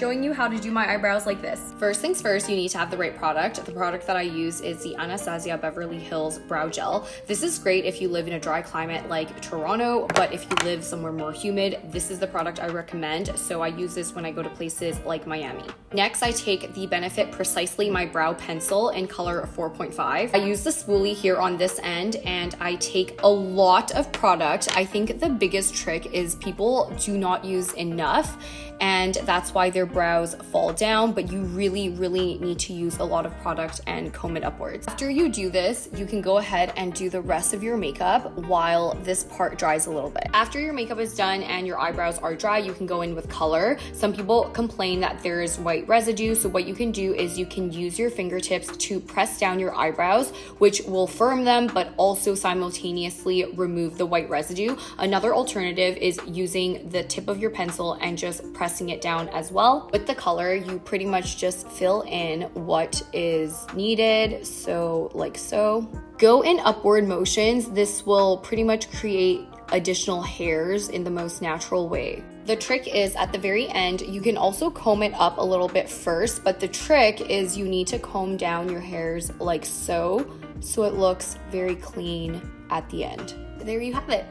showing you how to do my eyebrows like this. First things first, you need to have the right product. The product that I use is the Anastasia Beverly Hills Brow Gel. This is great if you live in a dry climate like Toronto, but if you live somewhere more humid, this is the product I recommend. So I use this when I go to places like Miami. Next, I take the Benefit Precisely My Brow Pencil in color 4.5. I use the spoolie here on this end and I take a lot of product. I think the biggest trick is people do not use enough, and that's why their brows fall down, but you really need to use a lot of product and comb it upwards. After you do this, you can go ahead and do the rest of your makeup while this part dries a little bit. After your makeup is done and your eyebrows are dry, you can go in with color. Some people complain that there's white residue, so what you can do is you can use your fingertips to press down your eyebrows, which will firm them, but also simultaneously remove the white residue. Another alternative is using the tip of your pencil and just pressing it down as well. With the color, you pretty much just fill in what is needed, so like so. Go in upward motions. This will pretty much create additional hairs in the most natural way. The trick is at the very end, you can also comb it up a little bit first, but the trick is you need to comb down your hairs like so it looks very clean at the end. There you have it.